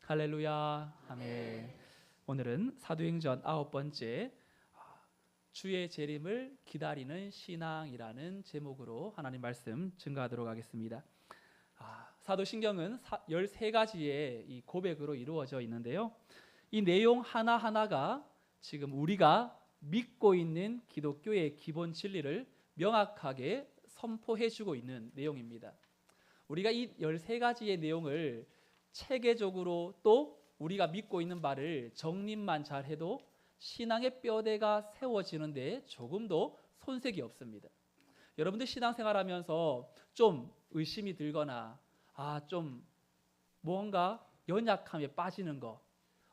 할렐루야. 아멘. 오늘은 사도행전 9번째 주의 재림을 기다리는 신앙이라는 제목으로 하나님 말씀 증거하도록 하겠습니다. 사도신경은 13가지의 이 고백으로 이루어져 있는데요. 이 내용 하나하나가 지금 우리가 믿고 있는 기독교의 기본 진리를 명확하게 선포해주고 있는 내용입니다. 우리가 이 13가지의 내용을 체계적으로 또 우리가 믿고 있는 바를 정립만 잘해도 신앙의 뼈대가 세워지는데 조금도 손색이 없습니다. 여러분들 신앙생활하면서 좀 의심이 들거나 좀 뭔가 연약함에 빠지는 것,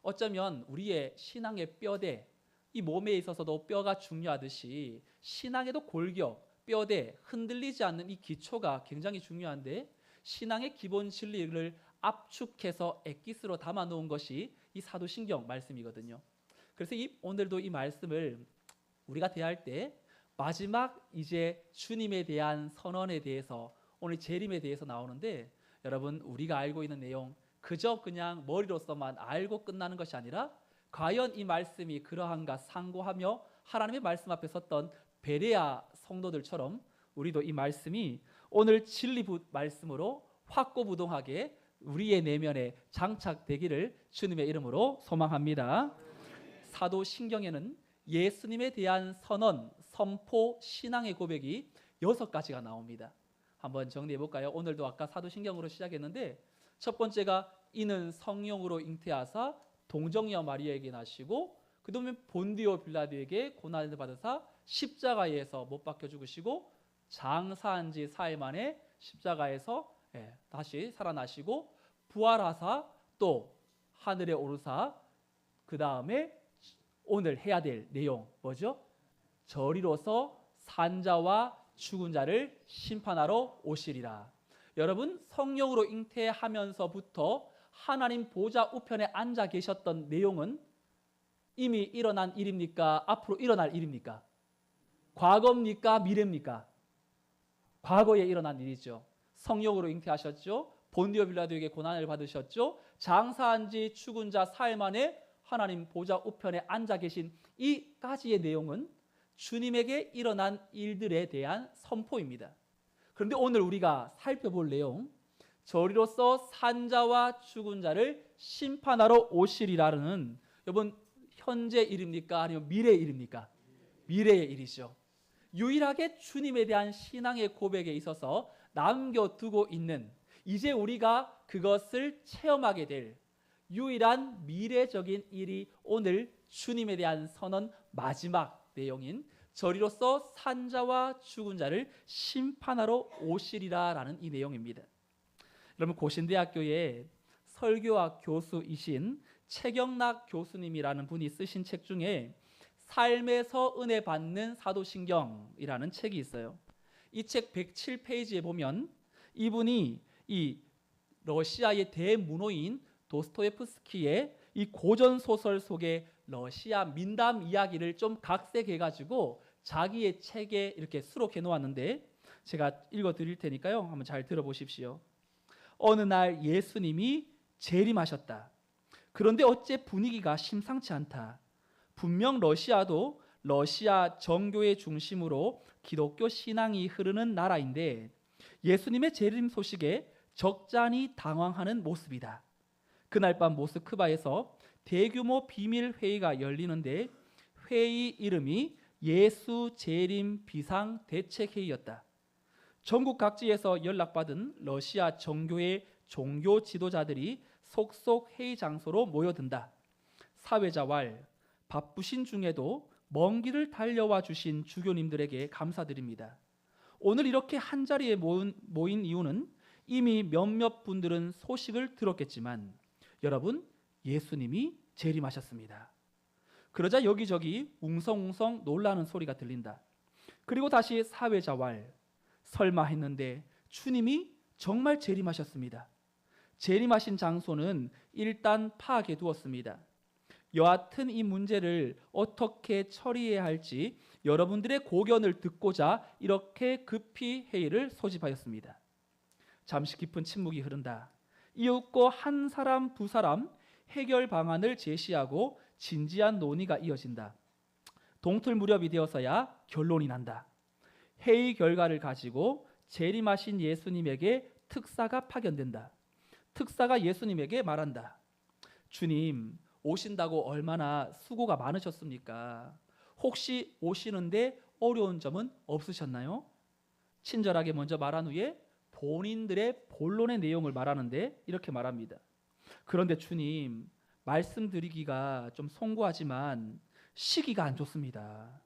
어쩌면 우리의 신앙의 뼈대, 이 몸에 있어서도 뼈가 중요하듯이 신앙에도 골격, 뼈대, 흔들리지 않는 이 기초가 굉장히 중요한데, 신앙의 기본 진리를 압축해서 엑기스로 담아 놓은 것이 이 사도신경 말씀이거든요. 그래서 오늘도 이 말씀을 우리가 대할 때 마지막 이제 주님에 대한 선언에 대해서, 오늘 재림에 대해서 나오는데, 여러분 우리가 알고 있는 내용 그저 그냥 머리로서만 알고 끝나는 것이 아니라 과연 이 말씀이 그러한가 상고하며 하나님의 말씀 앞에 섰던 베레아 성도들처럼 우리도 이 말씀이 오늘 진리 말씀으로 확고부동하게 우리의 내면에 장착되기를 주님의 이름으로 소망합니다. 사도신경에는 예수님에 대한 선언, 선포, 신앙의 고백이 6가지가 나옵니다. 한번 정리해 볼까요? 오늘도 아까 사도신경으로 시작했는데, 첫 번째가 이는 성령으로 잉태하사 동정녀 마리아에게 나시고, 그 다음에 본디오 빌라도에게 고난을 받으사 십자가에서 못 박혀 죽으시고, 장사한 지 4일 만에 십자가에서 다시 살아나시고, 부활하사 또 하늘에 오르사, 그 다음에 오늘 해야 될 내용 뭐죠? 저리로서 산자와 죽은 자를 심판하러 오시리라. 여러분, 성령으로 잉태하면서부터 하나님 보좌 우편에 앉아 계셨던 내용은 이미 일어난 일입니까? 앞으로 일어날 일입니까? 과거입니까? 미래입니까? 과거에 일어난 일이죠. 성령으로 잉태하셨죠. 본디오 빌라도에게 고난을 받으셨죠. 장사한 지 죽은 자 4일 만에 하나님 보좌 우편에 앉아 계신 이 가지의 내용은 주님에게 일어난 일들에 대한 선포입니다. 그런데 오늘 우리가 살펴볼 내용, 저리로서 산자와 죽은 자를 심판하러 오시리라는, 여러분 현재 일입니까? 아니면 미래의 일입니까? 미래의 일이죠. 유일하게 주님에 대한 신앙의 고백에 있어서 남겨두고 있는, 이제 우리가 그것을 체험하게 될 유일한 미래적인 일이 오늘 주님에 대한 선언 마지막 내용인 저리로서 산자와 죽은 자를 심판하러 오시리라라는 이 내용입니다. 여러분, 고신대학교의 설교학 교수이신 최경락 교수님이라는 분이 쓰신 책 중에 삶에서 은혜 받는 사도신경이라는 책이 있어요. 이 책 107페이지에 보면 이분이 이 러시아의 대문호인 도스토옙스키의 이 고전소설 속의 러시아 민담 이야기를 좀 각색해가지고 자기의 책에 이렇게 수록해 놓았는데, 제가 읽어 드릴 테니까요, 한번 잘 들어보십시오. 어느 날 예수님이 재림하셨다. 그런데 어째 분위기가 심상치 않다. 분명 러시아도 러시아 정교의 중심으로 기독교 신앙이 흐르는 나라인데 예수님의 재림 소식에 적잖이 당황하는 모습이다. 그날 밤 모스크바에서 대규모 비밀 회의가 열리는데 회의 이름이 예수 재림 비상 대책 회의였다. 전국 각지에서 연락받은 러시아 정교의 종교 지도자들이 속속 회의 장소로 모여든다. 사회자왈, 바쁘신 중에도 먼 길을 달려와 주신 주교님들에게 감사드립니다. 오늘 이렇게 한자리에 모인 이유는 이미 몇몇 분들은 소식을 들었겠지만 여러분, 예수님이 재림하셨습니다. 그러자 여기저기 웅성웅성 놀라는 소리가 들린다. 그리고 다시 사회자왈, 설마 했는데 주님이 정말 재림하셨습니다. 재림하신 장소는 일단 파악해 두었습니다. 여하튼 이 문제를 어떻게 처리해야 할지 여러분들의 고견을 듣고자 이렇게 급히 회의를 소집하였습니다. 잠시 깊은 침묵이 흐른다. 이윽고 한 사람 두 사람 해결 방안을 제시하고 진지한 논의가 이어진다. 동틀 무렵이 되어서야 결론이 난다. 회의 결과를 가지고 재림하신 예수님에게 특사가 파견된다. 특사가 예수님에게 말한다. 주님, 오신다고 얼마나 수고가 많으셨습니까? 혹시 오시는데 어려운 점은 없으셨나요? 친절하게 먼저 말한 후에 본인들의 본론의 내용을 말하는데 이렇게 말합니다. 그런데 주님, 말씀드리기가 좀 송구하지만 시기가 안 좋습니다.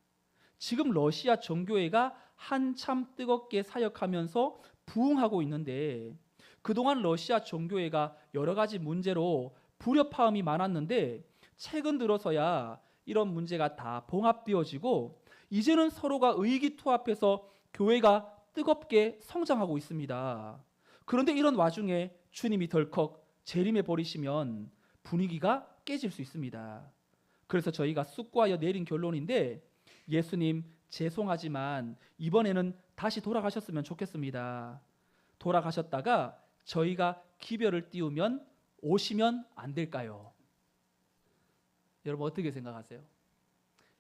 지금 러시아 정교회가 한참 뜨겁게 사역하면서 부흥하고 있는데 그동안 러시아 정교회가 여러 가지 문제로 불협화음이 많았는데 최근 들어서야 이런 문제가 다 봉합되어지고 이제는 서로가 의기투합해서 교회가 뜨겁게 성장하고 있습니다. 그런데 이런 와중에 주님이 덜컥 재림해 버리시면 분위기가 깨질 수 있습니다. 그래서 저희가 숙고하여 내린 결론인데 예수님 죄송하지만 이번에는 다시 돌아가셨으면 좋겠습니다. 돌아가셨다가 저희가 기별을 띄우면 오시면 안 될까요? 여러분 어떻게 생각하세요?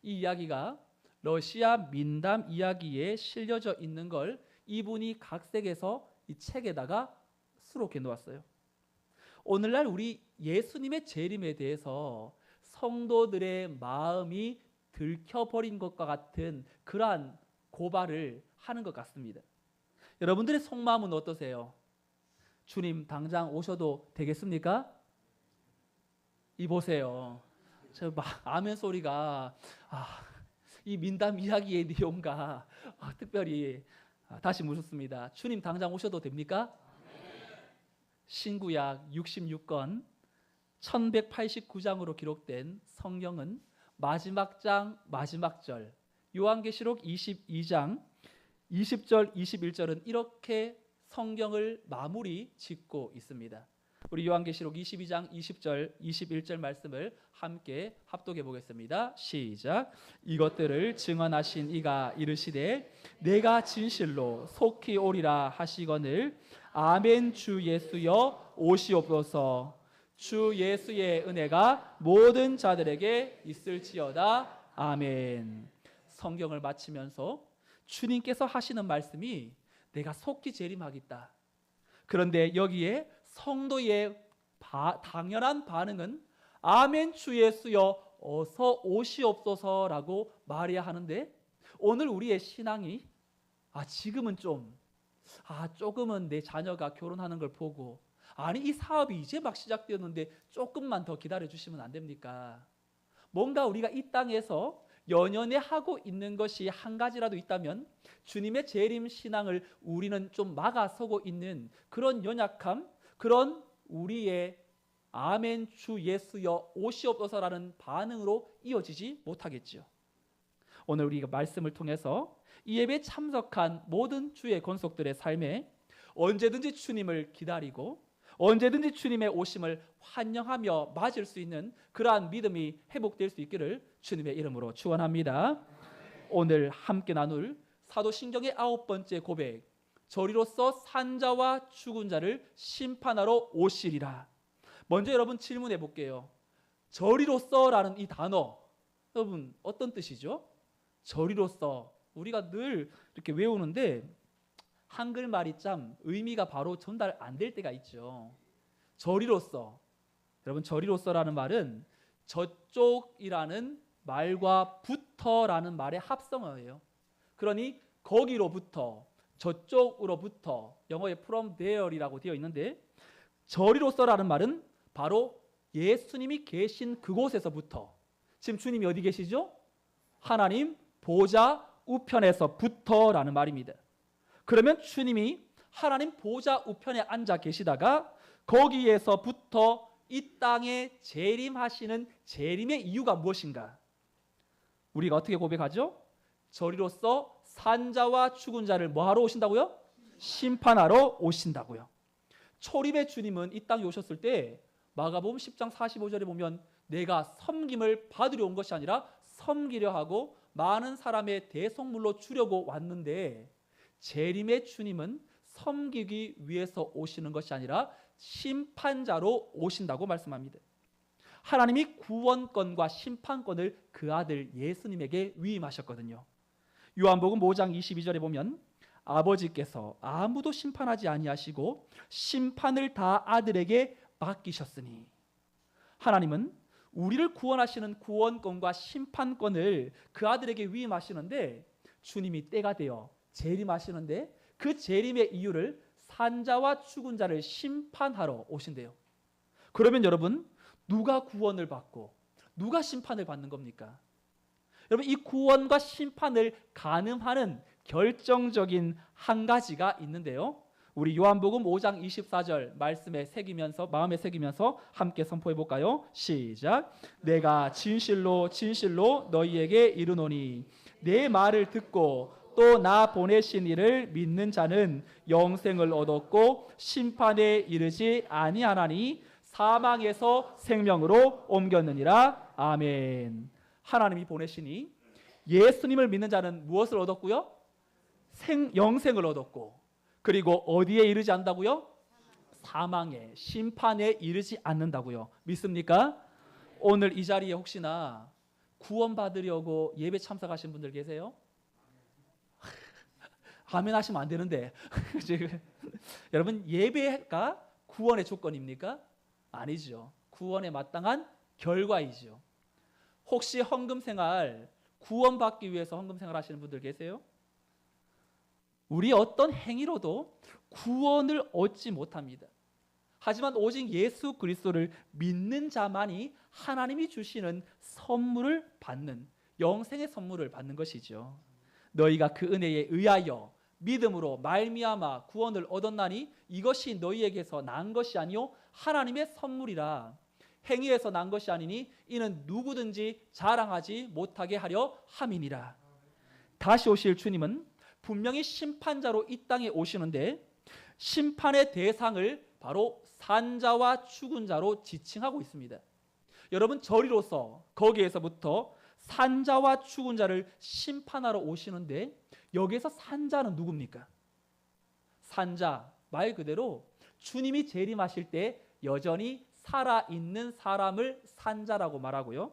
이 이야기가 러시아 민담 이야기에 실려져 있는 걸 이분이 각색해서 이 책에다가 수록해 놓았어요. 오늘날 우리 예수님의 재림에 대해서 성도들의 마음이 들켜버린 것과 같은 그러한 고발을 하는 것 같습니다. 여러분들의 속마음은 어떠세요? 주님 당장 오셔도 되겠습니까? 이 보세요. 저 아멘 소리가 이 민담 이야기의 내용과 특별히 다시 묻습니다. 주님 당장 오셔도 됩니까? 신구약 66권 1189장으로 기록된 성경은 마지막 장 마지막 절 요한계시록 22장 20절 21절은 이렇게 성경을 마무리 짓고 있습니다. 우리 요한계시록 22장 20절 21절 말씀을 함께 합독해 보겠습니다. 시작. 이것들을 증언하신 이가 이르시되 내가 진실로 속히 오리라 하시거늘 아멘. 주 예수여 오시옵소서. 주 예수의 은혜가 모든 자들에게 있을지어다. 아멘. 성경을 마치면서 주님께서 하시는 말씀이 내가 속히 재림하겠다. 그런데 여기에 성도의 당연한 반응은 아멘 주 예수여 어서 오시옵소서라고 말해야 하는데 오늘 우리의 신앙이 지금은 조금은 내 자녀가 결혼하는 걸 보고 아니 이 사업이 이제 막 시작되었는데 조금만 더 기다려 주시면 안 됩니까? 뭔가 우리가 이 땅에서 연연해 하고 있는 것이 한 가지라도 있다면 주님의 재림 신앙을 우리는 좀 막아서고 있는 그런 연약함, 그런 우리의 아멘 주 예수여 오시옵소서라는 반응으로 이어지지 못하겠지요. 오늘 우리가 말씀을 통해서 이 예배에 참석한 모든 주의 권속들의 삶에 언제든지 주님을 기다리고 언제든지 주님의 오심을 환영하며 맞을 수 있는 그러한 믿음이 회복될 수 있기를 주님의 이름으로 축원합니다. 오늘 함께 나눌 사도신경의 9번째 고백, 저리로서 산자와 죽은 자를 심판하러 오시리라. 먼저 여러분 질문해 볼게요. 저리로서라는 이 단어 여러분 어떤 뜻이죠? 저리로서 우리가 늘 이렇게 외우는데 한글말이 참 의미가 바로 전달 안 될 때가 있죠. 저리로서 여러분 저리로서라는 말은 저쪽이라는 말과 부터라는 말의 합성어예요. 그러니 거기로부터 저쪽으로부터 영어에 from there이라고 되어 있는데 저리로서라는 말은 바로 예수님이 계신 그곳에서부터 지금 주님이 어디 계시죠? 하나님 보좌 우편에서부터라는 말입니다. 그러면 주님이 하나님 보좌 우편에 앉아 계시다가 거기에서부터 이 땅에 재림하시는 재림의 이유가 무엇인가? 우리가 어떻게 고백하죠? 저리로서 산자와 죽은 자를 뭐하러 오신다고요? 심판하러 오신다고요. 초림의 주님은 이 땅에 오셨을 때 마가복음 10장 45절에 보면 내가 섬김을 받으려 온 것이 아니라 섬기려 하고 많은 사람의 대속물로 주려고 왔는데 재림의 주님은 섬기기 위해서 오시는 것이 아니라 심판자로 오신다고 말씀합니다. 하나님이 구원권과 심판권을 그 아들 예수님에게 위임하셨거든요. 요한복음 5장 22절에 보면 아버지께서 아무도 심판하지 아니하시고 심판을 다 아들에게 맡기셨으니, 하나님은 우리를 구원하시는 구원권과 심판권을 그 아들에게 위임하시는데, 주님이 때가 되어 재림하시는데 그 재림의 이유를 산자와 죽은 자를 심판하러 오신대요. 그러면 여러분, 누가 구원을 받고 누가 심판을 받는 겁니까? 여러분, 이 구원과 심판을 가늠하는 결정적인 한 가지가 있는데요. 우리 요한복음 5장 24절 말씀에 새기면서, 마음에 새기면서 함께 선포해 볼까요? 시작. 내가 진실로 진실로 너희에게 이르노니 내 말을 듣고 또 나 보내신 이를 믿는 자는 영생을 얻었고 심판에 이르지 아니하나니 사망에서 생명으로 옮겼느니라. 아멘. 하나님이 보내시니 예수님을 믿는 자는 무엇을 얻었고요? 영생을 얻었고, 그리고 어디에 이르지 않는다고요? 사망에, 심판에 이르지 않는다고요. 믿습니까? 오늘 이 자리에 혹시나 구원받으려고 예배 참석하신 분들 계세요? 아멘 하시면 안 되는데 여러분, 예배가 구원의 조건입니까? 아니죠. 구원에 마땅한 결과이죠. 혹시 헌금생활, 구원받기 위해서 헌금생활 하시는 분들 계세요? 우리 어떤 행위로도 구원을 얻지 못합니다. 하지만 오직 예수 그리스도를 믿는 자만이 하나님이 주시는 선물을 받는, 영생의 선물을 받는 것이죠. 너희가 그 은혜에 의하여 믿음으로 말미암아 구원을 얻었나니 이것이 너희에게서 난 것이 아니요 하나님의 선물이라. 행위에서 난 것이 아니니 이는 누구든지 자랑하지 못하게 하려 함이니라. 다시 오실 주님은 분명히 심판자로 이 땅에 오시는데, 심판의 대상을 바로 산자와 죽은 자로 지칭하고 있습니다. 여러분, 저리로서 거기에서부터 산자와 죽은 자를 심판하러 오시는데, 여기에서 산자는 누굽니까? 산자, 말 그대로 주님이 재림하실 때 여전히 살아있는 사람을 산자라고 말하고요.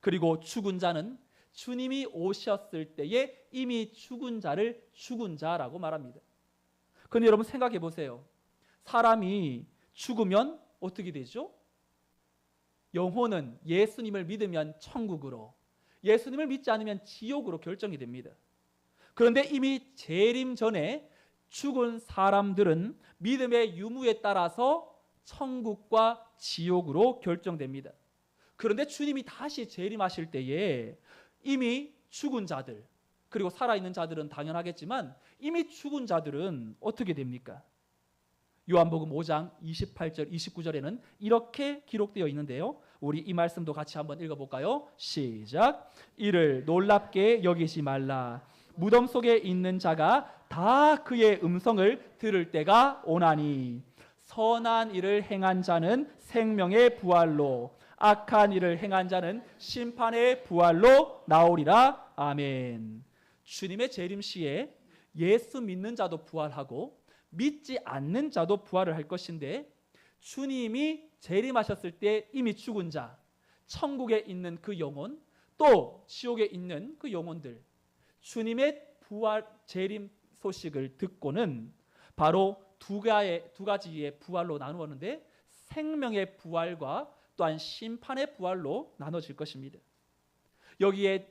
그리고 죽은 자는 주님이 오셨을 때에 이미 죽은 자를 죽은 자라고 말합니다. 그런데 여러분, 생각해 보세요. 사람이 죽으면 어떻게 되죠? 영혼은 예수님을 믿으면 천국으로, 예수님을 믿지 않으면 지옥으로 결정이 됩니다. 그런데 이미 재림 전에 죽은 사람들은 믿음의 유무에 따라서 천국과 지옥으로 결정됩니다. 그런데 주님이 다시 재림하실 때에 이미 죽은 자들, 그리고 살아있는 자들은 당연하겠지만 이미 죽은 자들은 어떻게 됩니까? 요한복음 5장 28절 29절에는 이렇게 기록되어 있는데요. 우리 이 말씀도 같이 한번 읽어볼까요? 시작. 이를 놀랍게 여기지 말라. 무덤 속에 있는 자가 다 그의 음성을 들을 때가 오나니 선한 일을 행한 자는 생명의 부활로, 악한 일을 행한 자는 심판의 부활로 나오리라. 아멘. 주님의 재림 시에 예수 믿는 자도 부활하고 믿지 않는 자도 부활을 할 것인데, 주님이 재림하셨을 때 이미 죽은 자, 천국에 있는 그 영혼, 또 지옥에 있는 그 영혼들, 주님의 부활 재림 소식을 듣고는 바로 두 가지의 부활로 나누었는데, 생명의 부활과 또한 심판의 부활로 나눠질 것입니다. 여기에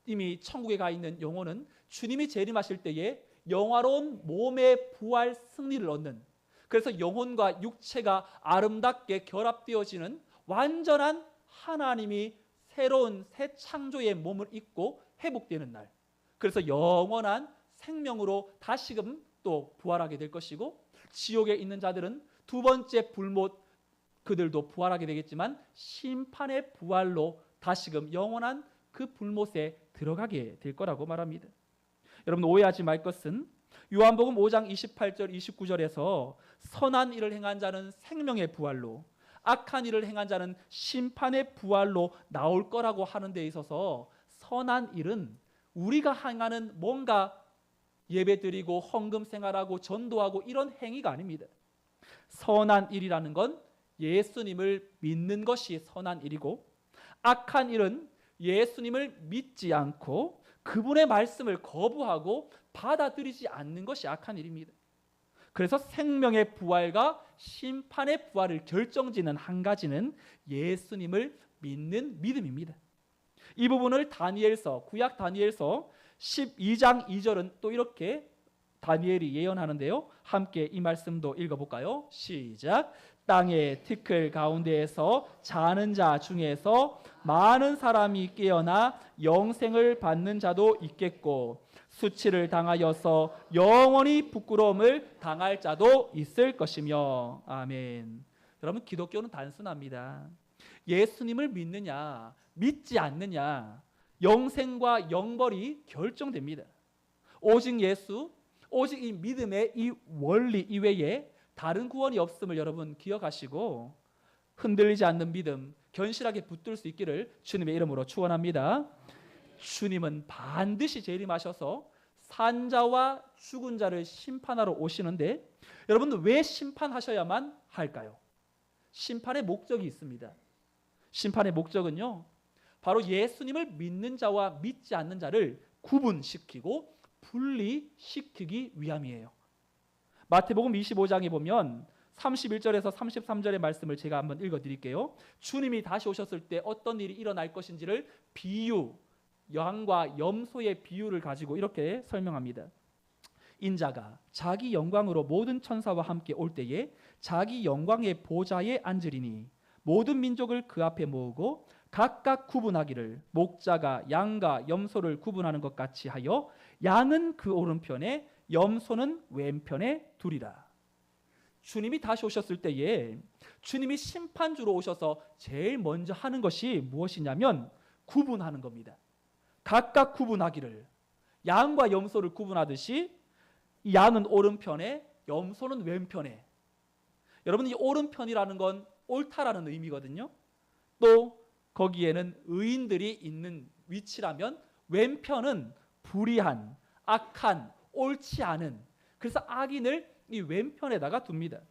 이미 천국에 가 있는 영혼은 주님이 재림하실 때에 영화로운 몸의 부활 승리를 얻는, 그래서 영혼과 육체가 아름답게 결합되어지는 완전한 하나님이 새로운 새 창조의 몸을 입고 회복되는 날, 그래서 영원한 생명으로 다시금 또 부활하게 될 것이고, 지옥에 있는 자들은 두 번째 불못, 그들도 부활하게 되겠지만 심판의 부활로 다시금 영원한 그 불못에 들어가게 될 거라고 말합니다. 여러분, 오해하지 말 것은 요한복음 5장 28절 29절에서 선한 일을 행한 자는 생명의 부활로, 악한 일을 행한 자는 심판의 부활로 나올 거라고 하는 데 있어서 선한 일은 우리가 행하는 뭔가 예배드리고 헌금 생활하고 전도하고 이런 행위가 아닙니다. 선한 일이라는 건 예수님을 믿는 것이 선한 일이고, 악한 일은 예수님을 믿지 않고 그분의 말씀을 거부하고 받아들이지 않는 것이 악한 일입니다. 그래서 생명의 부활과 심판의 부활을 결정짓는 한 가지는 예수님을 믿는 믿음입니다. 이 부분을 구약 다니엘서 12장 2절은 또 이렇게 다니엘이 예언하는데요. 함께 이 말씀도 읽어볼까요? 시작. 땅의 티끌 가운데에서 자는 자 중에서 많은 사람이 깨어나 영생을 받는 자도 있겠고, 수치를 당하여서 영원히 부끄러움을 당할 자도 있을 것이며. 아멘. 여러분, 기독교는 단순합니다. 예수님을 믿느냐 믿지 않느냐, 영생과 영벌이 결정됩니다. 오직 예수, 오직 이 믿음의 이 원리 이외에 다른 구원이 없음을 여러분 기억하시고, 흔들리지 않는 믿음 견실하게 붙들 수 있기를 주님의 이름으로 축원합니다. 주님은 반드시 재림하셔서 산자와 죽은 자를 심판하러 오시는데, 여러분들 왜 심판하셔야만 할까요? 심판의 목적이 있습니다. 심판의 목적은요, 바로 예수님을 믿는 자와 믿지 않는 자를 구분시키고 분리시키기 위함이에요. 마태복음 25장에 보면 31절에서 33절의 말씀을 제가 한번 읽어드릴게요. 주님이 다시 오셨을 때 어떤 일이 일어날 것인지를 양과 염소의 비유를 가지고 이렇게 설명합니다. 인자가 자기 영광으로 모든 천사와 함께 올 때에 자기 영광의 보좌에 앉으리니, 모든 민족을 그 앞에 모으고 각각 구분하기를 목자가 양과 염소를 구분하는 것 같이 하여 양은 그 오른편에 염소는 왼편에 두리라. 주님이 다시 오셨을 때에 주님이 심판주로 오셔서 제일 먼저 하는 것이 무엇이냐면 구분하는 겁니다. 각각 구분하기를, 양과 염소를 구분하듯이 양은 오른편에 염소는 왼편에. 여러분, 이 오른편이라는 건 옳다라는 의미거든요. 또 거기에는 의인들이 있는 위치라면 왼편은 불의한, 악한, 옳지 않은, 그래서 악인을 이 왼편에다가 둡니다.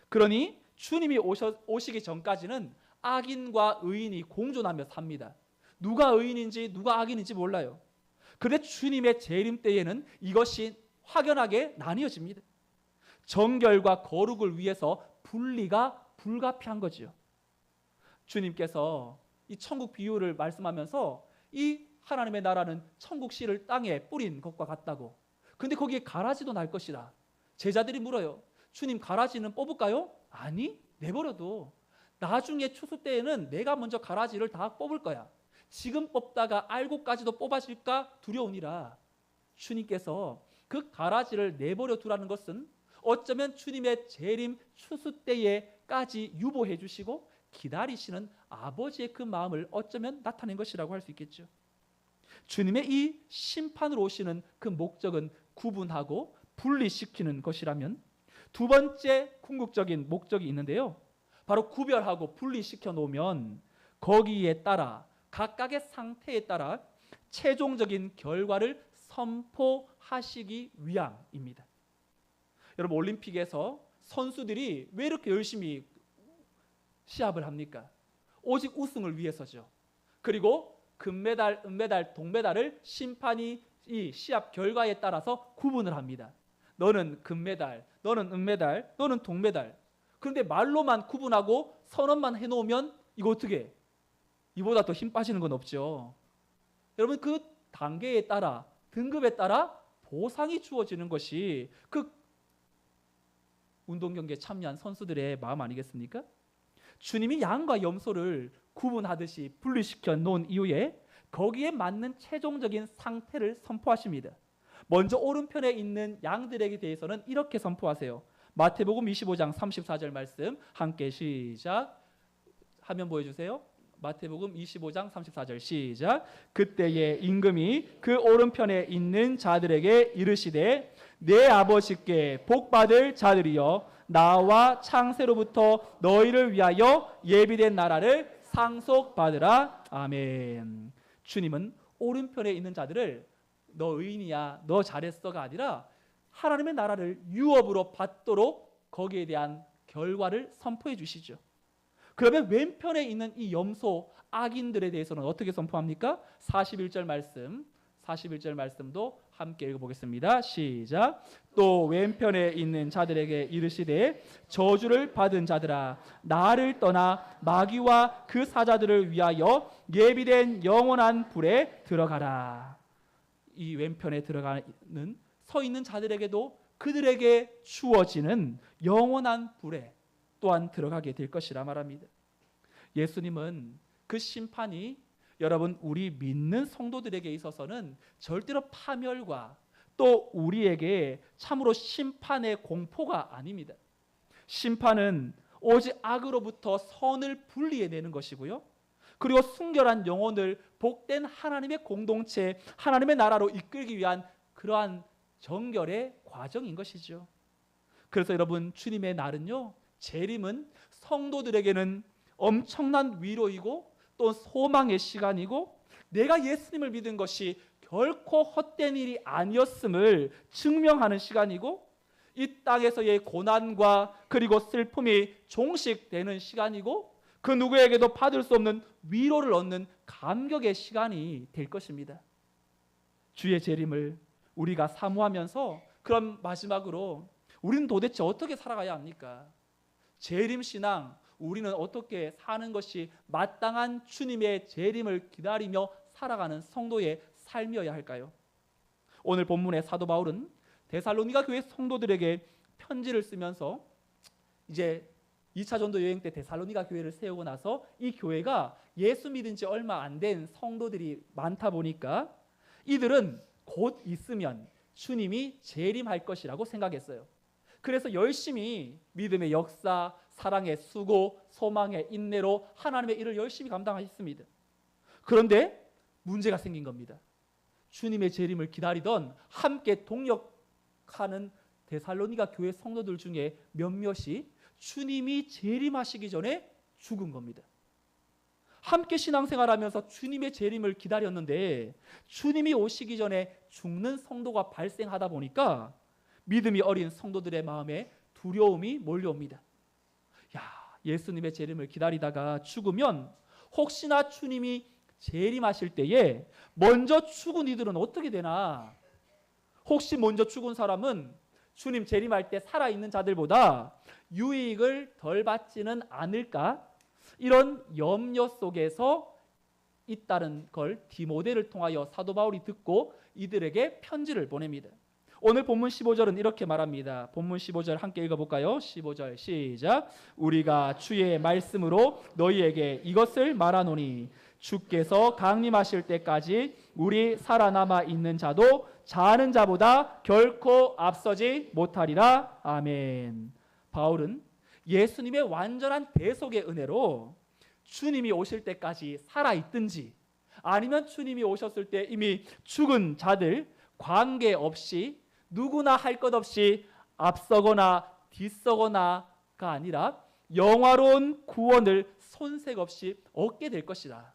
그러니 주님이 오시기 전까지는 악인과 의인이 공존하며 삽니다. 누가 의인인지 누가 악인인지 몰라요. 그런데 주님의 재림 때에는 이것이 확연하게 나뉘어집니다. 정결과 거룩을 위해서 분리가 불가피한 거지요. 주님께서 이 천국 비유를 말씀하면서 이 하나님의 나라는 천국 씨를 땅에 뿌린 것과 같다고. 근데 거기에 가라지도 날 것이다. 제자들이 물어요. 주님, 가라지는 뽑을까요? 아니, 내버려둬. 나중에 추수 때에는 내가 먼저 가라지를 다 뽑을 거야. 지금 뽑다가 알고까지도 뽑아질까 두려우니라. 주님께서 그 가라지를 내버려 두라는 것은 어쩌면 주님의 재림 추수 때에까지 유보해 주시고 기다리시는 아버지의 그 마음을 어쩌면 나타낸 것이라고 할 수 있겠죠. 주님의 이 심판으로 오시는 그 목적은 구분하고 분리시키는 것이라면, 두 번째 궁극적인 목적이 있는데요. 바로 구별하고 분리시켜 놓으면 거기에 따라 각각의 상태에 따라 최종적인 결과를 선포하시기 위함입니다. 여러분, 올림픽에서 선수들이 왜 이렇게 열심히 시합을 합니까? 오직 우승을 위해서죠. 그리고 금메달, 은메달, 동메달을 심판이 이 시합 결과에 따라서 구분을 합니다. 너는 금메달, 너는 은메달, 너는 동메달. 그런데 말로만 구분하고 선언만 해놓으면 이거 어떻게? 이보다 더 힘 빠지는 건 없죠. 여러분, 그 단계에 따라, 등급에 따라 보상이 주어지는 것이 그 운동 경기에 참여한 선수들의 마음 아니겠습니까? 주님이 양과 염소를 구분하듯이 분리시켜 놓은 이후에 거기에 맞는 최종적인 상태를 선포하십니다. 먼저 오른편에 있는 양들에게 대해서는 이렇게 선포하세요. 마태복음 25장 34절 말씀 함께 시작. 화면 보여주세요. 마태복음 25장 34절 시작. 그때에 임금이 그 오른편에 있는 자들에게 이르시되 내 아버지께 복받을 자들이여, 나와 창세로부터 너희를 위하여 예비된 나라를 상속받으라. 아멘. 주님은 오른편에 있는 자들을 너 의인이야, 너 잘했어가 아니라 하나님의 나라를 유업으로 받도록 거기에 대한 결과를 선포해 주시죠. 그러면 왼편에 있는 이 염소 악인들에 대해서는 어떻게 선포합니까? 41절 말씀도 함께 읽어보겠습니다. 시작. 또 왼편에 있는 자들에게 이르시되 저주를 받은 자들아 나를 떠나 마귀와 그 사자들을 위하여 예비된 영원한 불에 들어가라. 이 왼편에 들어가는 서 있는 자들에게도 그들에게 주어지는 영원한 불에 또한 들어가게 될 것이라 말합니다. 예수님은 그 심판이 여러분 우리 믿는 성도들에게 있어서는 절대로 파멸과 또 우리에게 참으로 심판의 공포가 아닙니다. 심판은 오직 악으로부터 선을 분리해내는 것이고요. 그리고 순결한 영혼을 복된 하나님의 공동체, 하나님의 나라로 이끌기 위한 그러한 정결의 과정인 것이죠. 그래서 여러분 주님의 날은요, 재림은 성도들에게는 엄청난 위로이고 또 소망의 시간이고 내가 예수님을 믿은 것이 결코 헛된 일이 아니었음을 증명하는 시간이고 이 땅에서의 고난과 그리고 슬픔이 종식되는 시간이고 그 누구에게도 받을 수 없는 위로를 얻는 감격의 시간이 될 것입니다. 주의 재림을 우리가 사모하면서 그럼 마지막으로 우리는 도대체 어떻게 살아가야 합니까? 재림 신앙, 우리는 어떻게 사는 것이 마땅한 주님의 재림을 기다리며 살아가는 성도의 삶이어야 할까요? 오늘 본문의 사도 바울은 데살로니가 교회 성도들에게 편지를 쓰면서 이제 2차 전도 여행 때 데살로니가 교회를 세우고 나서 이 교회가 예수 믿은 지 얼마 안 된 성도들이 많다 보니까 이들은 곧 있으면 주님이 재림할 것이라고 생각했어요. 그래서 열심히 믿음의 역사, 사랑의 수고, 소망의 인내로 하나님의 일을 열심히 감당하셨습니다. 그런데 문제가 생긴 겁니다. 주님의 재림을 기다리던 함께 동역하는 데살로니가 교회 성도들 중에 몇몇이 주님이 재림하시기 전에 죽은 겁니다. 함께 신앙생활하면서 주님의 재림을 기다렸는데 주님이 오시기 전에 죽는 성도가 발생하다 보니까 믿음이 어린 성도들의 마음에 두려움이 몰려옵니다. 예수님의 재림을 기다리다가 죽으면 혹시나 주님이 재림하실 때에 먼저 죽은 이들은 어떻게 되나? 혹시 먼저 죽은 사람은 주님 재림할 때 살아있는 자들보다 유익을 덜 받지는 않을까? 이런 염려 속에서 있다는 걸 디모데를 통하여 사도 바울이 듣고 이들에게 편지를 보냅니다. 오늘 본문 15절은 이렇게 말합니다. 본문 15절 함께 읽어볼까요? 15절 시작. 우리가 주의 말씀으로 너희에게 이것을 말하노니 주께서 강림하실 때까지 우리 살아남아 있는 자도 자는 자보다 결코 앞서지 못하리라. 아멘. 바울은 예수님의 완전한 대속의 은혜로 주님이 오실 때까지 살아있든지 아니면 주님이 오셨을 때 이미 죽은 자들 관계없이 누구나 할 것 없이 앞서거나 뒤서거나가 아니라 영화로운 구원을 손색 없이 얻게 될 것이다.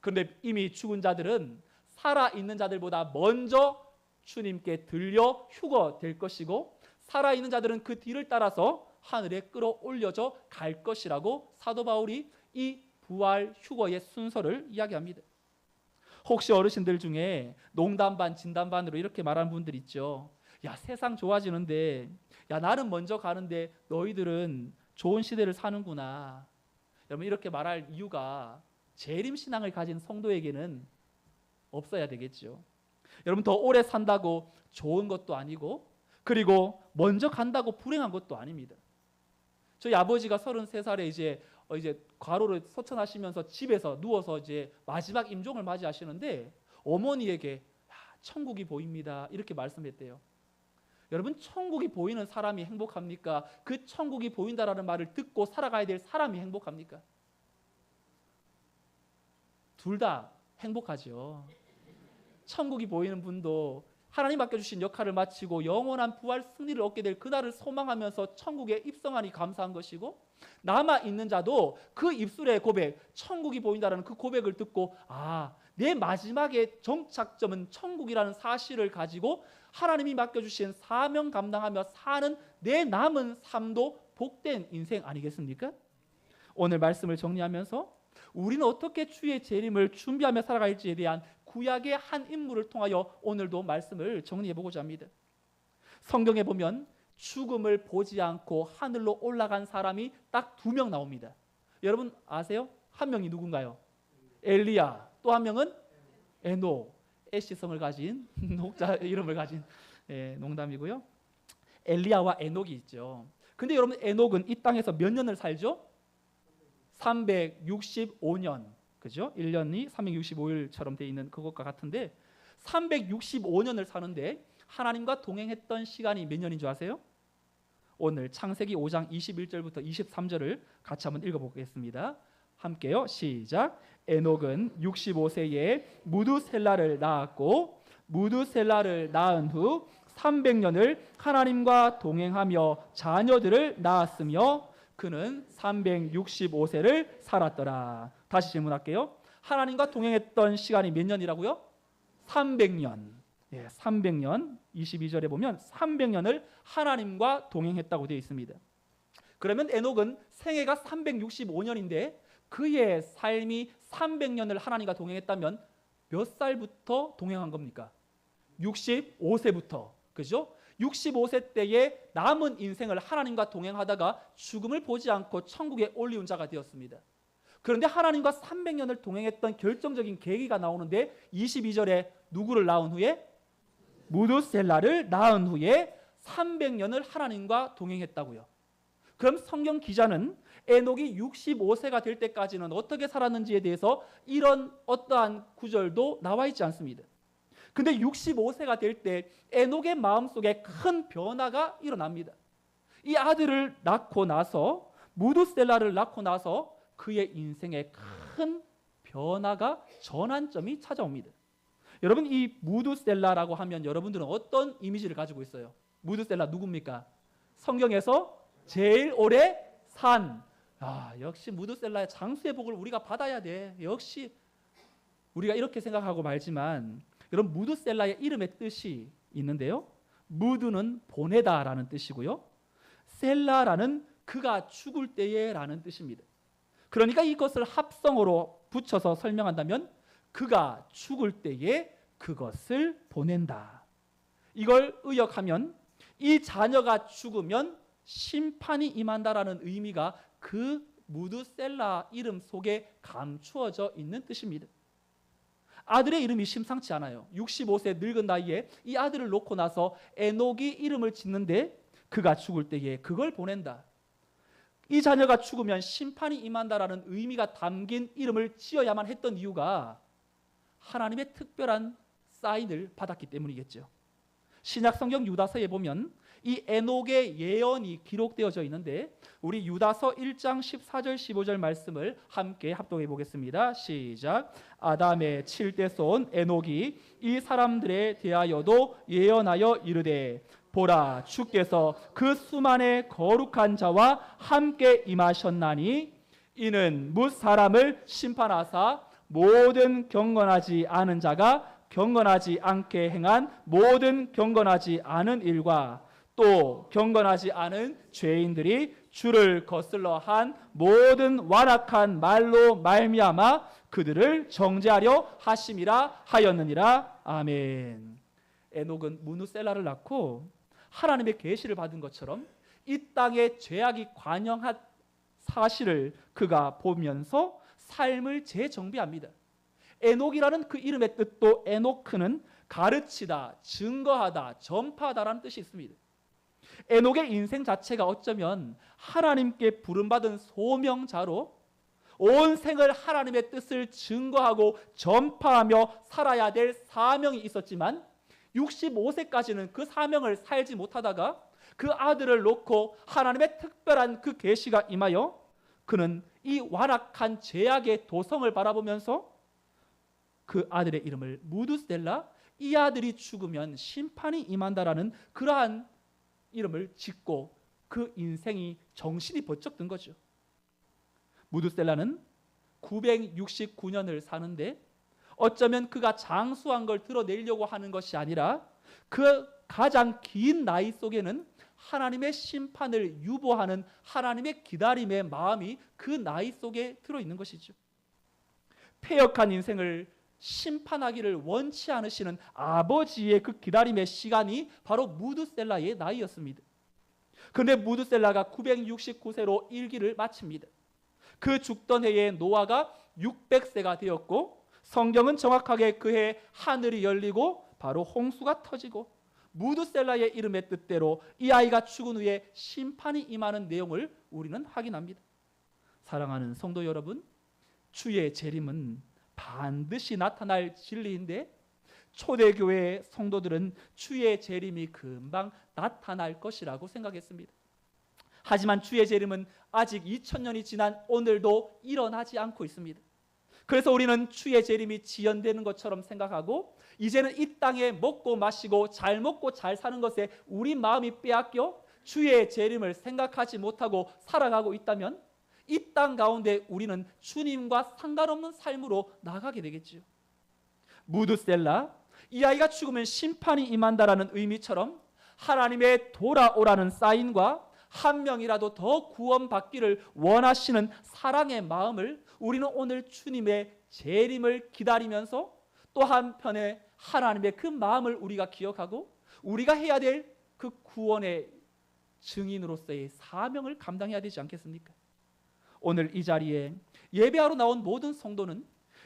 그런데 이미 죽은 자들은 살아있는 자들보다 먼저 주님께 들려 휴거될 것이고 살아있는 자들은 그 뒤를 따라서 하늘에 끌어올려져 갈 것이라고 사도 바울이 이 부활 휴거의 순서를 이야기합니다. 혹시 어르신들 중에 농담 반 진담 반으로 이렇게 말하는 분들 있죠. 야, 세상 좋아지는데 나는 먼저 가는데 너희들은 좋은 시대를 사는구나. 여러분 이렇게 말할 이유가 재림신앙을 가진 성도에게는 없어야 되겠죠. 여러분 더 오래 산다고 좋은 것도 아니고 그리고 먼저 간다고 불행한 것도 아닙니다. 저희 아버지가 33살에 이제 과로를 소천하시면서 집에서 누워서 이제 마지막 임종을 맞이하시는데 어머니에게 천국이 보입니다 이렇게 말씀했대요. 여러분 천국이 보이는 사람이 행복합니까? 그 천국이 보인다라는 말을 듣고 살아가야 될 사람이 행복합니까? 둘 다 행복하죠. 천국이 보이는 분도 하나님 맡겨주신 역할을 마치고 영원한 부활 승리를 얻게 될 그날을 소망하면서 천국에 입성하니 감사한 것이고 남아있는 자도 그 입술의 고백, 천국이 보인다는 그 고백을 듣고 내 마지막의 정착점은 천국이라는 사실을 가지고 하나님이 맡겨주신 사명 감당하며 사는 내 남은 삶도 복된 인생 아니겠습니까? 오늘 말씀을 정리하면서 우리는 어떻게 주의 재림을 준비하며 살아갈지에 대한 구약의 한 인물을 통하여 오늘도 말씀을 정리해 보고자 합니다. 성경에 보면 죽음을 보지 않고 하늘로 올라간 사람이 딱 2명 나옵니다. 여러분 아세요? 한 명이 누군가요? 엘리야. 또 한 명은 에녹. 애시성을 가진 녹자 이름을 가진 농담이고요. 엘리야와 에녹이 있죠. 근데 여러분 에녹은 이 땅에서 몇 년을 살죠? 365년. 그죠? 1년이 365일처럼 돼 있는 그것과 같은데 365년을 사는데 하나님과 동행했던 시간이 몇 년인 줄 아세요? 오늘 창세기 5장 21절부터 23절을 같이 한번 읽어보겠습니다. 함께요. 시작. 에녹은 65세에 무두셀라를 낳았고 무두셀라를 낳은 후 300년을 하나님과 동행하며 자녀들을 낳았으며 그는 365세를 살았더라. 다시 질문할게요. 하나님과 동행했던 시간이 몇 년이라고요? 300년. 300년. 22절에 보면 300년을 하나님과 동행했다고 되어 있습니다. 그러면 에녹은 생애가 365년인데 그의 삶이 300년을 하나님과 동행했다면 몇 살부터 동행한 겁니까? 65세부터. 그죠? 65세 때에 남은 인생을 하나님과 동행하다가 죽음을 보지 않고 천국에 올리운 자가 되었습니다. 그런데 하나님과 300년을 동행했던 결정적인 계기가 나오는데 22절에 누구를 낳은 후에? 무두셀라를 낳은 후에 300년을 하나님과 동행했다고요. 그럼 성경 기자는 에녹이 65세가 될 때까지는 어떻게 살았는지에 대해서 이런 어떠한 구절도 나와 있지 않습니다. 근데 65세가 될 때 에녹의 마음속에 큰 변화가 일어납니다. 이 아들을 낳고 나서 무두셀라를 낳고 나서 그의 인생에 큰 변화가 전환점이 찾아옵니다. 여러분 이 무두셀라라고 하면 여러분들은 어떤 이미지를 가지고 있어요? 무두셀라 누굽니까? 성경에서 제일 오래 산. 역시 무두셀라의 장수의 복을 우리가 받아야 돼. 역시 우리가 이렇게 생각하고 말지만 여러분 무두셀라의 이름의 뜻이 있는데요. 무두는 보내다라는 뜻이고요. 셀라라는 그가 죽을 때에라는 뜻입니다. 그러니까 이것을 합성어로 붙여서 설명한다면 그가 죽을 때에 그것을 보낸다. 이걸 의역하면 이 자녀가 죽으면 심판이 임한다라는 의미가 그 무두셀라 이름 속에 감추어져 있는 뜻입니다. 아들의 이름이 심상치 않아요. 65세 늙은 나이에 이 아들을 놓고 나서 에녹이 이름을 짓는데 그가 죽을 때에 그걸 보낸다. 이 자녀가 죽으면 심판이 임한다라는 의미가 담긴 이름을 지어야만 했던 이유가 하나님의 특별한 사인을 받았기 때문이겠죠. 신약 성경 유다서에 보면 이 에녹의 예언이 기록되어져 있는데 우리 유다서 1장 14절 15절 말씀을 함께 합독해 보겠습니다. 시작. 아담의 7대 손 에녹이 이 사람들에 대하여도 예언하여 이르되 보라 주께서 그 수만의 거룩한 자와 함께 임하셨나니 이는 뭇 사람을 심판하사 모든 경건하지 않은 자가 경건하지 않게 행한 모든 경건하지 않은 일과 또 경건하지 않은 죄인들이 주를 거슬러 한 모든 완악한 말로 말미암아 그들을 정죄하려 하심이라 하였느니라. 아멘. 에녹은 무두셀라를 낳고 하나님의 계시를 받은 것처럼 이 땅에 죄악이 관영한 사실을 그가 보면서 삶을 재정비합니다. 에녹이라는 그 이름의 뜻도 에노크는 가르치다, 증거하다, 전파하다라는 뜻이 있습니다. 에녹의 인생 자체가 어쩌면 하나님께 부름받은 소명자로 온 생을 하나님의 뜻을 증거하고 전파하며 살아야 될 사명이 있었지만 65세까지는 그 사명을 살지 못하다가 그 아들을 놓고 하나님의 특별한 그 계시가 임하여 그는 이 완악한 죄악의 도성을 바라보면서 그 아들의 이름을 무두셀라, 이 아들이 죽으면 심판이 임한다라는 그러한 이름을 짓고 그 인생이 정신이 번쩍 든 거죠. 무두셀라는 969년을 사는데 어쩌면 그가 장수한 걸 드러내려고 하는 것이 아니라 그 가장 긴 나이 속에는 하나님의 심판을 유보하는 하나님의 기다림의 마음이 그 나이 속에 들어있는 것이죠. 패역한 인생을 심판하기를 원치 않으시는 아버지의 그 기다림의 시간이 바로 무드셀라의 나이였습니다. 그런데 무드셀라가 969세로 일기를 마칩니다. 그 죽던 해에 노아가 600세가 되었고, 성경은 정확하게 그해 하늘이 열리고 바로 홍수가 터지고 무드셀라의 이름의 뜻대로 이 아이가 죽은 후에 심판이 임하는 내용을 우리는 확인합니다. 사랑하는 성도 여러분, 주의 재림은 반드시 나타날 진리인데 초대교회의 성도들은 주의 재림이 금방 나타날 것이라고 생각했습니다. 하지만 주의 재림은 아직 2000년이 지난 오늘도 일어나지 않고 있습니다. 그래서 우리는 주의 재림이 지연되는 것처럼 생각하고 이제는 이 땅에 먹고 마시고 잘 먹고 잘 사는 것에 우리 마음이 빼앗겨 주의 재림을 생각하지 못하고 살아가고 있다면 이 땅 가운데 우리는 주님과 상관없는 삶으로 나가게 되겠지요. 무드셀라, 이 아이가 죽으면 심판이 임한다라는 의미처럼 하나님의 돌아오라는 사인과 한 명이라도 더 구원받기를 원하시는 사랑의 마음을 우리는 오늘 주님의 재림을 기다리면서 또 한편에 하나님의 그 마음을 우리가 기억하고 우리가 해야 될 그 구원의 증인으로서의 사명을 감당해야 되지 않겠습니까? 오늘 이 자리에 예배하러 나온 모든 성도는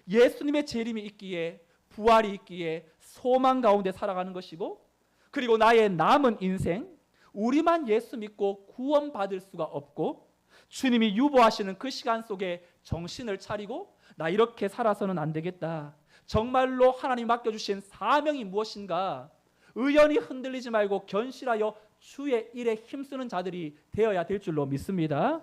예수님의 재림이 있기에, 부활이 있기에 소망 가운데 살아가는 것이고, 그리고 나의 남은 인생 우리만 예수 믿고 구원받을 수가 없고 주님이 유보하시는 그 시간 속에 정신을 차리고 나 이렇게 살아서는 안 되겠다, 정말로 하나님 맡겨주신 사명이 무엇인가 의연히 흔들리지 말고 견실하여 주의 일에 힘쓰는 자들이 되어야 될 줄로 믿습니다.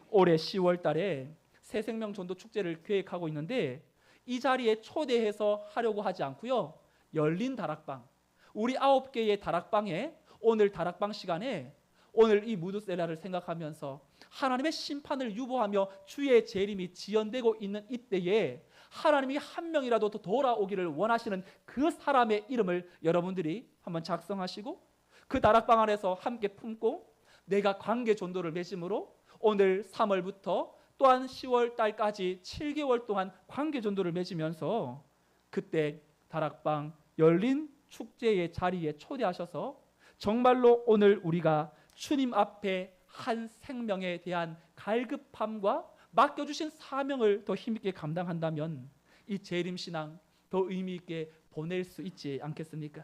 올해 10월 달에 새생명 전도 축제를 계획하고 있는데 이 자리에 초대해서 하려고 하지 않고요, 열린 다락방, 우리 9개의 다락방에 오늘 다락방 시간에 오늘 이 무드셀라를 생각하면서 하나님의 심판을 유보하며 주의 재림이 지연되고 있는 이때에 하나님이 한 명이라도 더 돌아오기를 원하시는 그 사람의 이름을 여러분들이 한번 작성하시고 그 다락방 안에서 함께 품고 내가 관계 전도를 맺음으로 오늘 3월부터 또한 10월 달까지 7개월 동안 관계 전도를 맺으면서 그때 다락방 열린 축제의 자리에 초대하셔서 정말로 오늘 우리가 주님 앞에 한 생명에 대한 갈급함과 맡겨주신 사명을 더 힘있게 감당한다면 이 재림신앙 더 의미있게 보낼 수 있지 않겠습니까?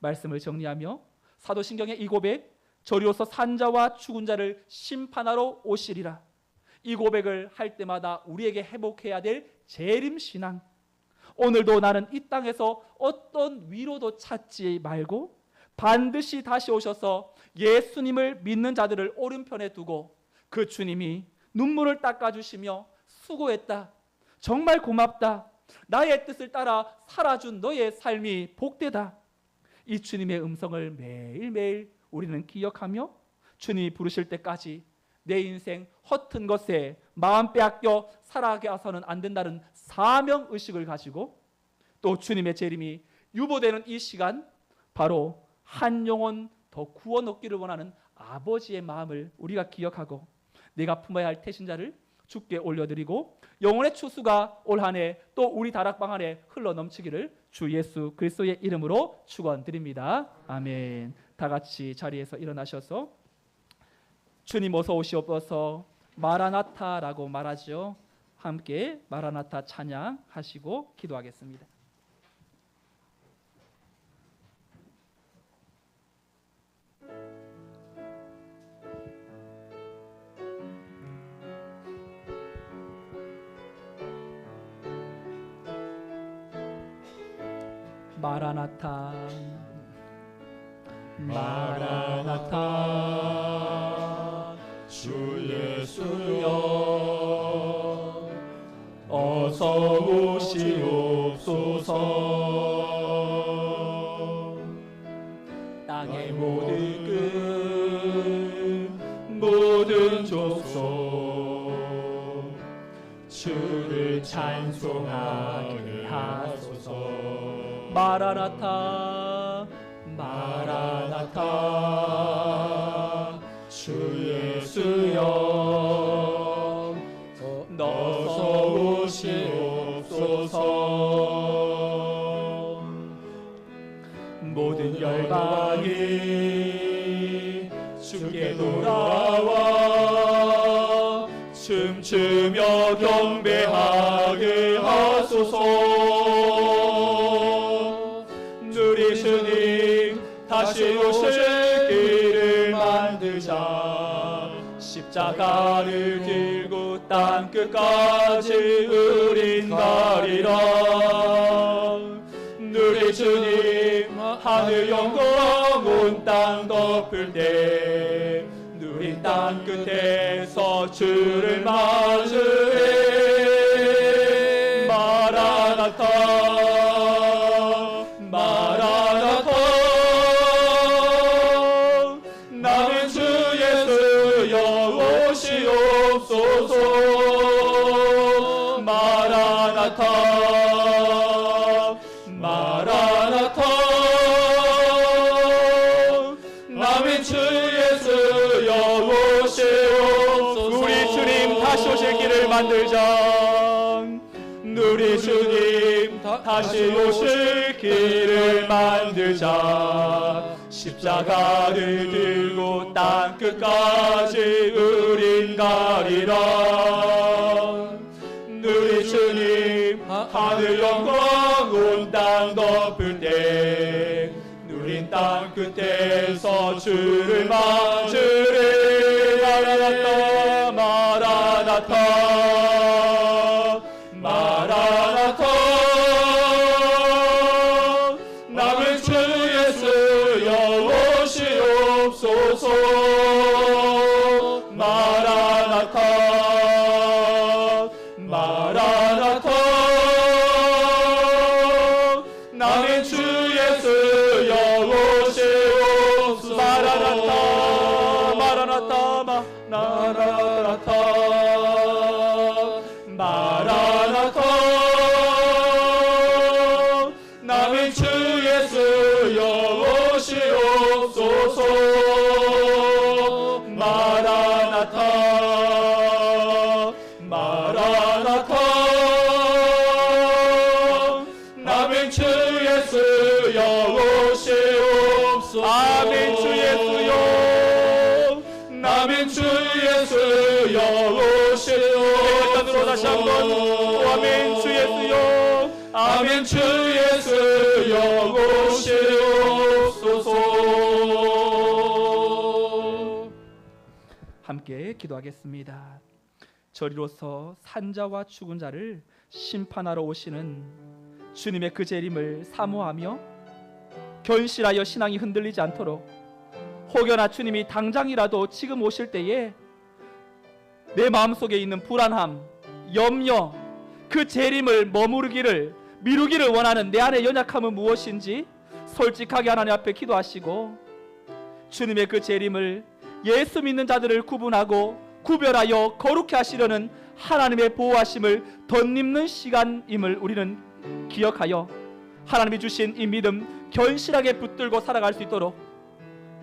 말씀을 정리하며 사도신경의 이 고백, 저리로서 산자와 죽은 자를 심판하러 오시리라, 이 고백을 할 때마다 우리에게 회복해야 될 재림신앙, 오늘도 나는 이 땅에서 어떤 위로도 찾지 말고 반드시 다시 오셔서 예수님을 믿는 자들을 오른편에 두고 그 주님이 눈물을 닦아주시며 수고했다, 정말 고맙다, 나의 뜻을 따라 살아준 너의 삶이 복되다, 이 주님의 음성을 매일매일 우리는 기억하며 주님이 부르실 때까지 내 인생 허튼 것에 마음 빼앗겨 살아가서는 안 된다는 사명의식을 가지고 또 주님의 재림이 유보되는 이 시간, 바로 한 영혼 더 구원 얻기를 원하는 아버지의 마음을 우리가 기억하고 내가 품어야 할 태신자를 주께 올려드리고 영혼의 추수가 올 한 해 또 우리 다락방 안에 흘러넘치기를 주 예수 그리스도의 이름으로 축원드립니다. 아멘. 다 같이 자리에서 일어나셔서 주님 어서 오시옵소서 마라나타라고 말하죠. 함께 마라나타 찬양하시고 기도하겠습니다. 마라나타 마라나타 주 예수여 어서 오시옵소서. 땅의 모든 끝 모든 족속 주를 찬송하게 하소서. 마라나타 마라나타 주 예수여 어서 오시옵소서. 모든 열방이 주께 돌아와 춤추며 경배하게 하소서. 우리 주님 다시 오실 길을 만들자. 십자가를 들고 땅 끝까지 우린 가리라. 우리 주님 하늘 영광 온 땅 덮을 때 우리 땅 끝에서 주를 맞으리. 마라나타 마라나타. 나는 주 예수여 오시옵소서. 마라나타 마라나타. 나는 주 예수여 오시옵소서. 우리 주님 다시 오실 길을 만들자. 우리 주님 다시 오실 길을 만들자. 십자가를 들고 땅 끝까지 우린 가리라. 우리 주님 하늘 영광 온 땅 덮을 때 우린 땅 끝에서 주를 맞으리. 마라나타 마라나타 마라나타. 남은 주 예수여 오시옵소서. 마라나타 마라나타. 남은 주 예수여 오시옵소서. 마라나타 마라나타 마라나타 마라나타. 남은 주 예수여 오시옵소서. 마라나타 마라나타. 남은 주 예수여 오시옵소서. 아멘. 주 예수여 남은 주 예수여 오시옵소서. 다시 한번 아멘. 주 예수여 아멘. 주 예수여 오시옵소서. 함께 기도하겠습니다. 저리로서 산자와 죽은 자를 심판하러 오시는 주님의 그 재림을 사모하며 견실하여 신앙이 흔들리지 않도록, 혹여나 주님이 당장이라도 지금 오실 때에 내 마음속에 있는 불안함, 염려, 그 재림을 미루기를 원하는 내 안의 연약함은 무엇인지 솔직하게 하나님 앞에 기도하시고, 주님의 그 재림을 예수 믿는 자들을 구분하고 구별하여 거룩해 하시려는 하나님의 보호하심을 덧입는 시간임을 우리는 기억하여 하나님이 주신 이 믿음 견실하게 붙들고 살아갈 수 있도록,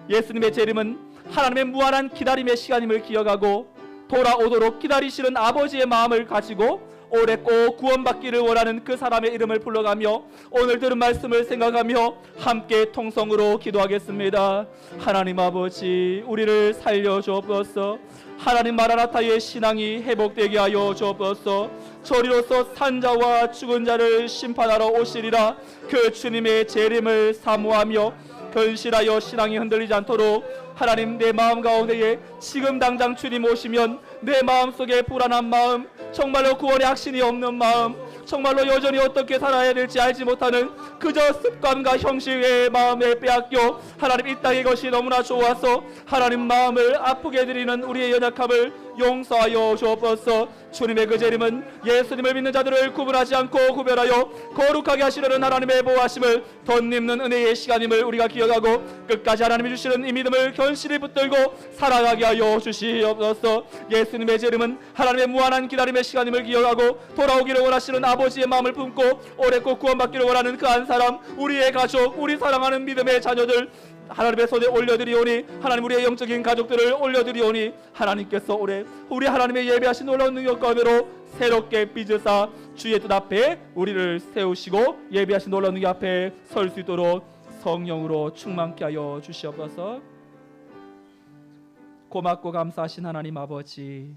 예수님의 재림은 하나님의 무한한 기다림의 시간임을 기억하고 돌아오도록 기다리시는 아버지의 마음을 가지고 올해 꼭 구원받기를 원하는 그 사람의 이름을 불러가며 오늘 들은 말씀을 생각하며 함께 통성으로 기도하겠습니다. 하나님 아버지, 우리를 살려주옵소서. 하나님 마라나타의 신앙이 회복되게 하여 주옵소서. 저리로서 산자와 죽은 자를 심판하러 오시리라. 그 주님의 재림을 사모하며 견실하여 신앙이 흔들리지 않도록 하나님, 내 마음 가운데에 지금 당장 주님 오시면 내 마음속에 불안한 마음, 정말로 구원의 확신이 없는 마음, 정말로 여전히 어떻게 살아야 될지 알지 못하는 그저 습관과 형식의 마음에 빼앗겨 하나님 이 땅의 것이 너무나 좋아서 하나님 마음을 아프게 드리는 우리의 연약함을 용서하여 주옵소서. 주님의 그 재림은 예수님을 믿는 자들을 구분하지 않고 구별하여 거룩하게 하시려는 하나님의 보호하심을 덧입는 은혜의 시간임을 우리가 기억하고 끝까지 하나님이 주시는 이 믿음을 견실히 붙들고 살아가게 하여 주시옵소서. 예수님의 재림은 하나님의 무한한 기다림의 시간임을 기억하고 돌아오기를 원하시는 아버지의 마음을 품고 오래 꼭 구원받기를 원하는 그 한 사람, 우리의 가족, 우리 사랑하는 믿음의 자녀들 하나님의 손에 올려드리오니 하나님 우리의 영적인 가족들을 올려드리오니 하나님께서 올해 우리 하나님의 예배하신 놀라운 능력 가운데로 새롭게 빚으사 주의 뜻 앞에 우리를 세우시고 예배하신 놀라운 능력 앞에 설 수 있도록 성령으로 충만케 하여 주시옵소서. 고맙고 감사하신 하나님 아버지,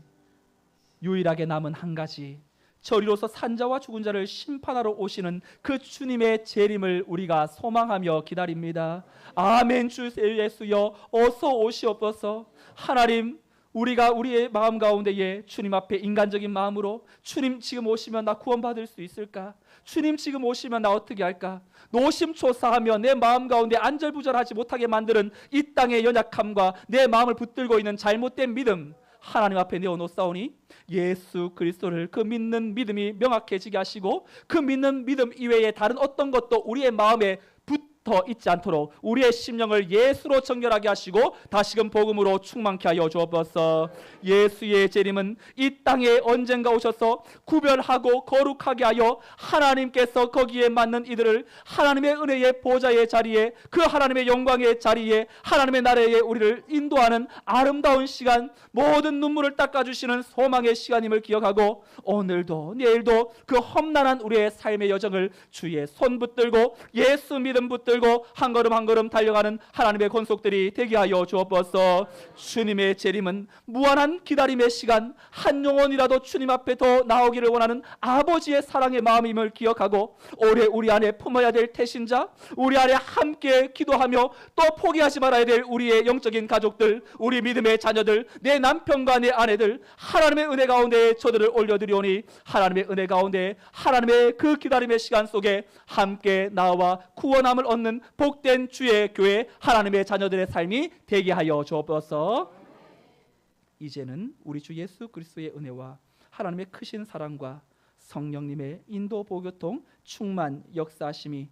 유일하게 남은 한 가지, 저리로서 산자와 죽은 자를 심판하러 오시는 그 주님의 재림을 우리가 소망하며 기다립니다. 아멘. 주 예수여 어서 오시옵소서. 하나님, 우리가 우리의 마음 가운데에 주님 앞에 인간적인 마음으로 주님 지금 오시면 나 구원받을 수 있을까? 주님 지금 오시면 나 어떻게 할까? 노심초사하며 내 마음 가운데 안절부절하지 못하게 만드는 이 땅의 연약함과 내 마음을 붙들고 있는 잘못된 믿음 하나님 앞에 내어놓사오니 예수 그리스도를 그 믿는 믿음이 명확해지게 하시고 그 믿는 믿음 이외에 다른 어떤 것도 우리의 마음에 붙어 있지 않도록 우리의 심령을 예수로 정결하게 하시고 다시금 복음으로 충만케 하여 주옵소서. 예수의 재림은 이 땅에 언젠가 오셔서 구별하고 거룩하게 하여 하나님께서 거기에 맞는 이들을 하나님의 은혜의 보좌의 자리에 그 하나님의 영광의 자리에 하나님의 나라에 우리를 인도하는 아름다운 시간, 모든 눈물을 닦아주시는 소망의 시간임을 기억하고 오늘도 내일도 그 험난한 우리의 삶의 여정을 주의 손 붙들고 예수 믿음 붙들고 한 걸음 한 걸음 달려가는 하나님의 권속들이 되게 하여 주옵소서. 주님의 재림은 무한한 기다림의 시간, 한 영혼이라도 주님 앞에 더 나오기를 원하는 아버지의 사랑의 마음임을 기억하고 올해 우리 안에 품어야 될 태신자, 우리 안에 함께 기도하며 또 포기하지 말아야 될 우리의 영적인 가족들, 우리 믿음의 자녀들, 내 남편과 내 아내들 하나님의 은혜 가운데 저들을 올려드리오니 하나님의 은혜 가운데 하나님의 그 기다림의 시간 속에 함께 나와 구원함을 얻는 복된 주의 교회 하나님의 자녀들의 삶이 되게 하여 주옵소서. 이제는 우리 주 예수 그리스도의 은혜와 하나님의 크신 사랑과 성령님의 인도 보교통 충만 역사하심이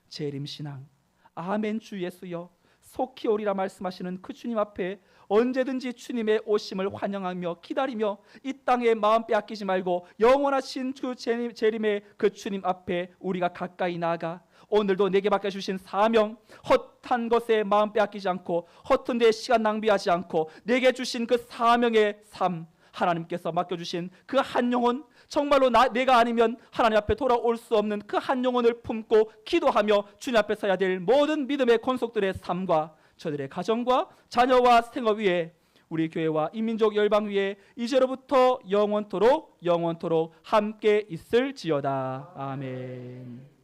재림신앙 아멘 주 예수여 속히 오리라 말씀하시는 그 주님 앞에 언제든지 주님의 오심을 환영하며 기다리며 이 땅에 마음 빼앗기지 말고 영원하신 주 재림의 그 주님 앞에 우리가 가까이 나아가 오늘도 내게 맡겨주신 사명, 헛한 것에 마음 빼앗기지 않고 허튼 데 시간 낭비하지 않고 내게 주신 그 사명의 삶, 하나님께서 맡겨주신 그 한 영혼, 정말로 내가 아니면 하나님 앞에 돌아올 수 없는 그 한 영혼을 품고 기도하며 주님 앞에 서야 될 모든 믿음의 권속들의 삶과 저들의 가정과 자녀와 생업 위에 우리 교회와 인민족 열방 위에 이제로부터 영원토록 함께 있을지어다. 아멘.